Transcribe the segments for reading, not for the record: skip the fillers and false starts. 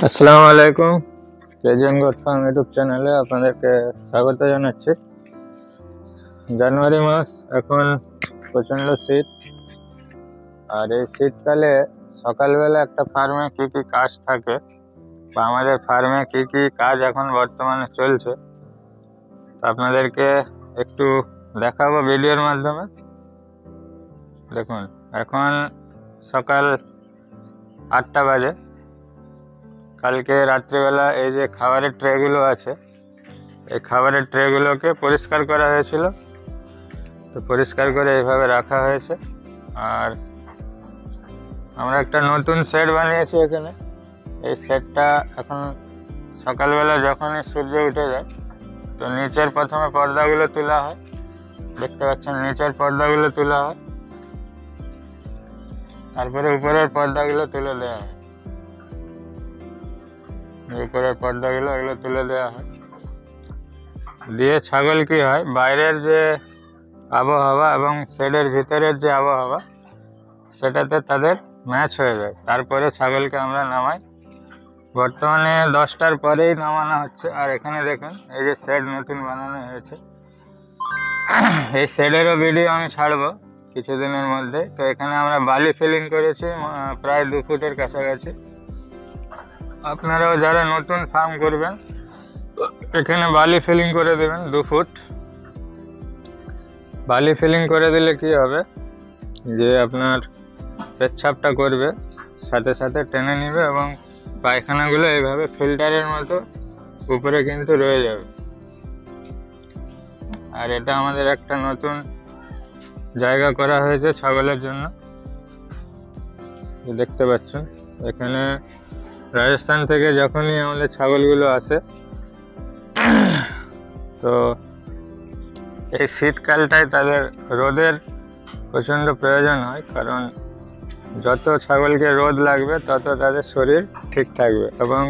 আসসালামু আলাইকুম। KGN goat farm YouTube চ্যানেলে আপনাদেরকে স্বাগত জানাচ্ছি। জানুয়ারি মাস, এখন প্রচণ্ড শীত। আর এই শীতকালে সকালবেলা একটা ফার্মে কি কি কাজ থাকে বা আমাদের ফার্মে কি কি কাজ এখন বর্তমানে চলছে আপনাদেরকে একটু দেখাবো ভিডিওর মাধ্যমে। দেখুন, এখন সকাল 8টা বাজে। কালকে রাত্রিবেলা এই যে খাবারের ট্রেগুলো আছে, এই খাবারের ট্রেগুলোকে পরিষ্কার করা হয়েছিল। তো পরিষ্কার করে এইভাবে রাখা হয়েছে। আর আমরা একটা নতুন শেড বানিয়েছি এখানে। এই শেডটা এখন সকালবেলা যখনই সূর্য উঠে যায়, তো নিচের প্রথমে পর্দাগুলো তোলা হয়। দেখতে পাচ্ছেন, নিচের পর্দাগুলো তোলা হয়, তারপরে উপরের পর্দাগুলো তুলে দেওয়া হয়। উপরের পর্দাগুলো এগুলো তুলে দেওয়া হয়, দিয়ে ছাগল কি হয়, বাইরের যে আবহাওয়া এবং শেডের ভিতরের যে আবহাওয়া সেটাতে তাদের ম্যাচ হয়ে যায়। তারপরে ছাগলকে আমরা নামাই। বর্তমানে 10টার পরেই নামানো হচ্ছে। আর এখানে দেখুন, এই যে শেড নতুন বানানো হয়েছে, এই শেডেরও ভিডিও আমি ছাড়বো কিছুদিনের মধ্যে। তো এখানে আমরা বালি ফিলিং করেছি প্রায় 2 ফুটের কাছাকাছি। আপনারাও যারা নতুন ফার্ম করবেন এখানে বালি ফিলিং করে দেবেন। 2 ফুট বালি ফিলিং করে দিলে কি হবে, যে আপনার পেচ্ছাপটা করবে, সাথে সাথে টেনে নিবে এবং পায়খানাগুলো এইভাবে ফিল্টারের মতো উপরে কিন্তু রয়ে যাবে। আর এটা আমাদের একটা নতুন জায়গা করা হয়েছে ছাগলের জন্য। দেখতে পাচ্ছেন, এখানে রাজস্থান থেকে যখনই আমাদের ছাগলগুলো আসে, তো এই শীতকালটায় তাদের রোদের প্রচণ্ড প্রয়োজন হয়। কারণ যত ছাগলকে রোদ লাগবে তত তাদের শরীর ঠিক থাকবে। এবং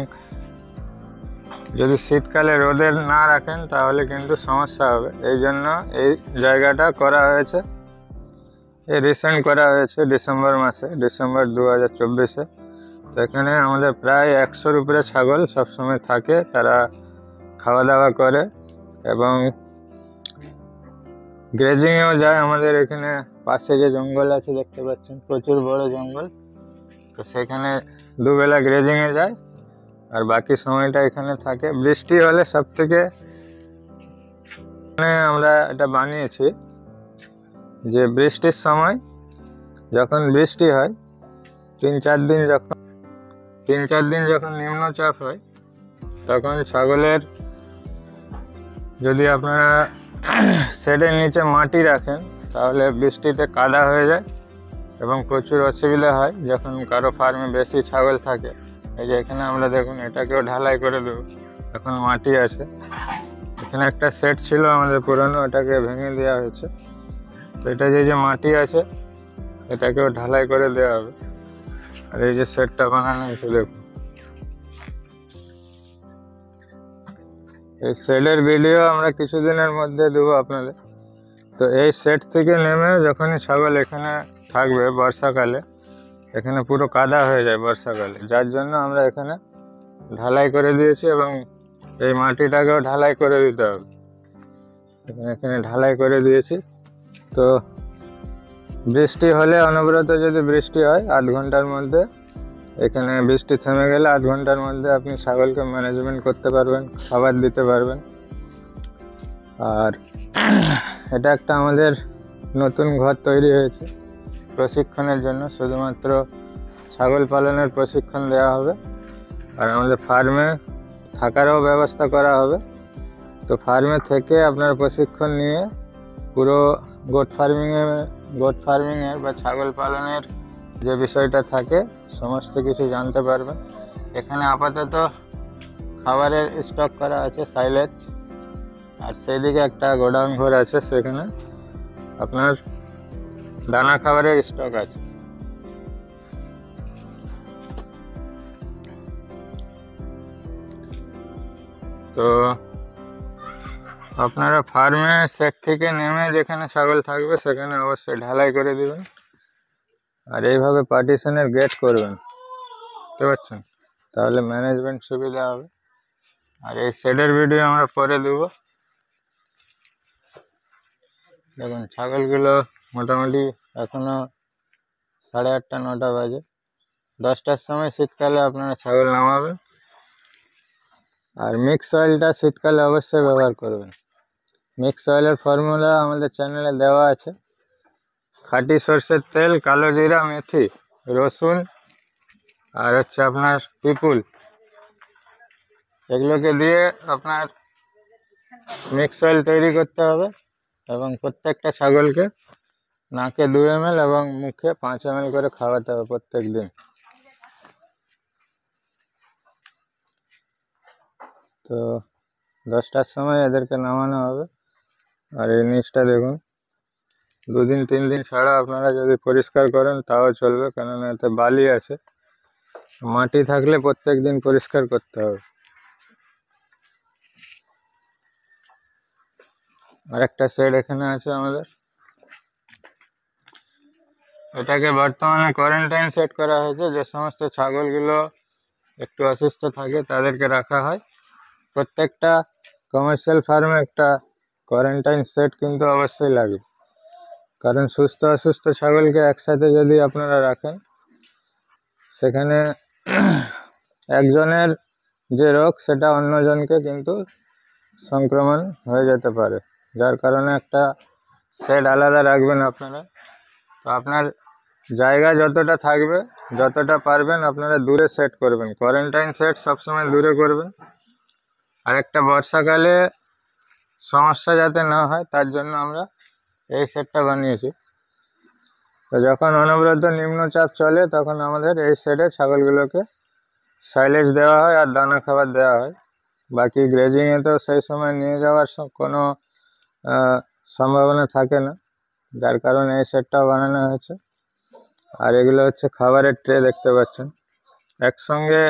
যদি শীতকালে রোদের না রাখেন তাহলে কিন্তু সমস্যা হবে। এই জন্য এই জায়গাটা করা হয়েছে, এই রিসেন্ট করা হয়েছে ডিসেম্বর মাসে, ডিসেম্বর 2024-এ। তো এখানে আমাদের প্রায় 100-র উপরে ছাগল সবসময় থাকে। তারা খাওয়া দাওয়া করে এবং গ্রেজিংয়েও যায়। আমাদের এখানে পাশে যে জঙ্গল আছে দেখতে পাচ্ছেন, প্রচুর বড় জঙ্গল। তো সেখানে দুবেলা গ্রেজিংয়ে যায় আর বাকি সময়টা এখানে থাকে। বৃষ্টি হলে সব থেকে আমরা এটা বানিয়েছি যে বৃষ্টির সময়, যখন বৃষ্টি হয় 3-4 দিন যখন নিম্নচাপ হয়, তখন ছাগলের যদি আপনারা শেডের নিচে মাটি রাখেন তাহলে বৃষ্টিতে কাদা হয়ে যায় এবং প্রচুর অসুবিধা হয় যখন কারো ফার্মে বেশি ছাগল থাকে। এই যে এখানে আমরা দেখুন, এটাকেও ঢালাই করে দেবো। এখন মাটি আছে, এখানে একটা শেড ছিল আমাদের পুরনো, ওটাকে ভেঙে দেওয়া হয়েছে। তো এটা যে মাটি আছে এটাকেও ঢালাই করে দেওয়া হবে। আর এই যে শেডটা বানানো হয়েছে দেখুন, এই শেডের ভিডিও আমরা কিছুদিনের মধ্যে দেবো আপনাদের। তো এই শেড থেকে নেমে যখনই ছাগল এখানে থাকবে বর্ষাকালে, এখানে পুরো কাদা হয়ে যায় বর্ষাকালে, যার জন্য আমরা এখানে ঢালাই করে দিয়েছি এবং এই মাটিটাকেও ঢালাই করে দিতে হবে। এখানে ঢালাই করে দিয়েছি। তো বৃষ্টি হলে, অনবরত যদি বৃষ্টি হয়, 8 ঘন্টার মধ্যে এখানে বৃষ্টি থেমে গেলে 8 ঘন্টার মধ্যে আপনি ছাগলকে ম্যানেজমেন্ট করতে পারবেন, খাবার দিতে পারবেন। আর এটা একটা আমাদের নতুন ঘর তৈরি হয়েছে প্রশিক্ষণের জন্য, শুধুমাত্র ছাগল পালনের প্রশিক্ষণ দেওয়া হবে। আর আমাদের ফার্মে থাকারও ব্যবস্থা করা হবে। তো ফার্মে থেকে আপনার প্রশিক্ষণ নিয়ে পুরো গোট ফার্মিংয়ের বা ছাগল পালনের যে বিষয়টা থাকে সমস্ত কিছু জানতে পারবেন। এখানে আপাতত খাবারের স্টক করা আছে, সাইলেজ। আর সেই দিকে একটা গোডাউন ঘর আছে, সেখানে আপনার দানা খাবারের স্টক আছে। তো আপনারা ফার্মে শেড থেকে নেমে যেখানে ছাগল থাকবে সেখানে অবশ্যই ঢালাই করে দিবেন। আর এইভাবে পার্টিশনের গেট করবেন, বুঝতে পারছেন। তাহলে ম্যানেজমেন্ট সুবিধা হবে। আর এই শেডের ভিডিও আমরা পরে দেবো। দেখুন ছাগলগুলো মোটামুটি এখনো 8:30 9টা বাজে। 10টার সময় শীতকালে আপনারা ছাগল নামাবেন। আর মিক্স অয়েলটা শীতকালে অবশ্যই ব্যবহার করবেন। মিক্স অয়েলের ফর্মুলা আমাদের চ্যানেলে দেওয়া আছে। খাঁটি সরষের তেল, কালো জিরা, মেথি, রসুন আর হচ্ছে আপনার পিপুল, এগুলোকে দিয়ে আপনার মিক্স অয়েল তৈরি করতে হবে এবং প্রত্যেকটা ছাগলকে নাকে 2 ml এবং মুখে 5 ml করে খাওয়াতে হবে প্রত্যেক দিন। তো 10টার সময় এদেরকে নামানো হবে। আর এই নিচটা দেখুন, 2 দিন 3 দিন ছাড়া আপনারা যদি পরিষ্কার করেন তাও চলবে, কেননা এতে বালি আছে। মাটি থাকলে প্রত্যেক দিন পরিষ্কার করতে হবে। আরেকটা শেড এখানে আছে আমাদের। এটাকে বর্তমানে কোয়ারেন্টাইন সেট করা হয়েছে। যে সমস্ত ছাগলগুলো একটু অসুস্থ থাকে তাদেরকে রাখা হয়। প্রত্যেকটা কমার্শিয়াল ফার্মে একটা কোয়ারেন্টাইন সেট কিন্তু অবশ্যই লাগবে, কারণ সুস্থ অসুস্থ ছাগলকে একসাথে যদি আপনারা রাখেন, সেখানে একজনের যে রোগ সেটা অন্যজনকে কিন্তু সংক্রমণ হয়ে যেতে পারে। যার কারণে একটা শেড আলাদা রাখবেন আপনারা। তো আপনার জায়গা যতটা থাকবে, যতটা পারবেন আপনারা দূরে সেট করবেন। কোয়ারেন্টাইন সেট সবসময় দূরে করবেন। আর একটা বর্ষাকালে সমস্যা যাতে না হয় তার জন্য আমরা এই সেটটা বানিয়েছি। তো যখন অনবরত নিম্নচাপ চলে তখন আমাদের এই শেডে ছাগলগুলোকে সাইলেজ দেওয়া হয় আর দানা খাবার দেওয়া হয়। বাকি গ্রেজিংয়ে তো সেই সময় নিয়ে যাওয়ার কোনো সম্ভাবনা থাকে না, যার কারণে এই সেটটাও বানানো হয়েছে। আর এগুলো হচ্ছে খাবারের ট্রে, দেখতে পাচ্ছেন একসঙ্গে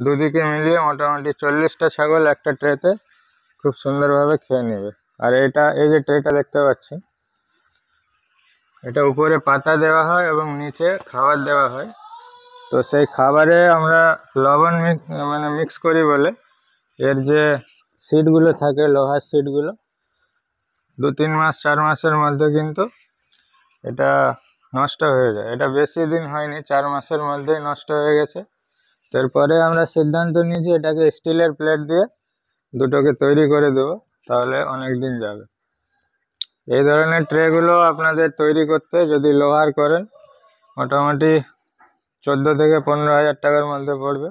দুদিকে মিলিয়ে মোটামুটি 40টা ছাগল একটা ট্রেতে খুব সুন্দরভাবে খেয়ে নেবে। আর এই যে ট্রেটা দেখতে পাচ্ছেন, এটা উপরে পাতা দেওয়া হয় এবং নিচে খাবার দেওয়া হয়। তো সেই খাবারে আমরা লবণ মিক্স করি বলে এর যে সিডগুলো থাকে, লোহার সিডগুলো, 2-3 মাস 4 মাসের মধ্যে কিন্তু এটা নষ্ট হয়ে যায়। এটা বেশি দিন হয়নি, 4 মাসের মধ্যেই নষ্ট হয়ে গেছে। তারপরে আমরা সিদ্ধান্ত নিয়েছি এটাকে স্টিলের প্লেট দিয়ে দুটোকে তৈরি করে দেবো, তাহলে অনেক দিন যাবে। এই ধরনের ট্রেগুলো আপনাদের তৈরি করতে যদি লোহার করেন মোটামুটি 14 থেকে 15,000 টাকার মধ্যে পড়বে।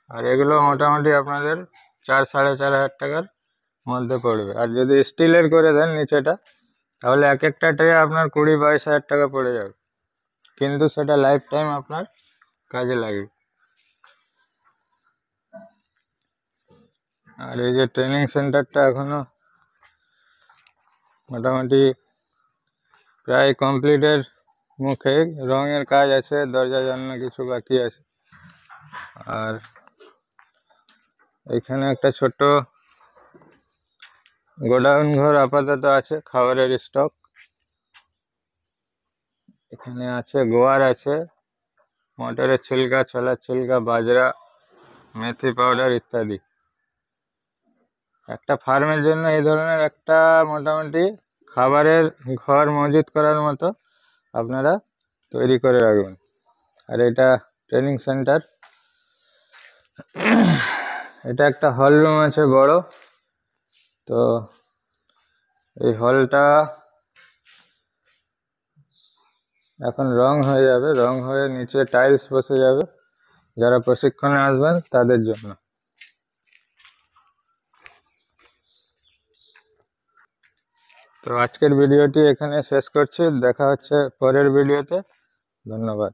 আর এগুলো মোটামুটি আপনাদের 4-4,500 টাকার মধ্যে পড়বে। আর যদি স্টিলের করে দেন নিচেটা, তাহলে এক একটা ট্রে আপনার 20-22 হাজার টাকা পড়ে যাবে, কিন্তু সেটা লাইফ টাইম আপনার কাজে লাগবে। আর এই যে ট্রেনিং সেন্টারটা এখনো মোটামুটি প্রায় কমপ্লিটের মুখে, রঙের কাজ আছে, দরজা জানলা কিছু বাকি আছে। আর এখানে একটা ছোট গোডাউন ঘর আপাতত আছে, খাবারের স্টক। এখানে আছে গোয়ার আছে, মটরের ছিলকা, ছোলার ছিলকা, বাজরা, মেথি পাউডার ইত্যাদি। একটা ফার্মের জন্য এই ধরনের একটা মোটামুটি খাবারের ঘর মজুত করার মতো আপনারা তৈরি করে রাখবেন। আর এটা ট্রেনিং সেন্টার। এটা একটা হল রুম আছে বড়। তো এই হলটা এখন রং হয়ে যাবে, রং হয়ে নিচে টাইলস বসে যাবে যারা প্রশিক্ষণে আসবেন তাদের জন্য। তো আজকের ভিডিওটি এখানে শেষ করছি, দেখা হচ্ছে পরের ভিডিওতে। ধন্যবাদ।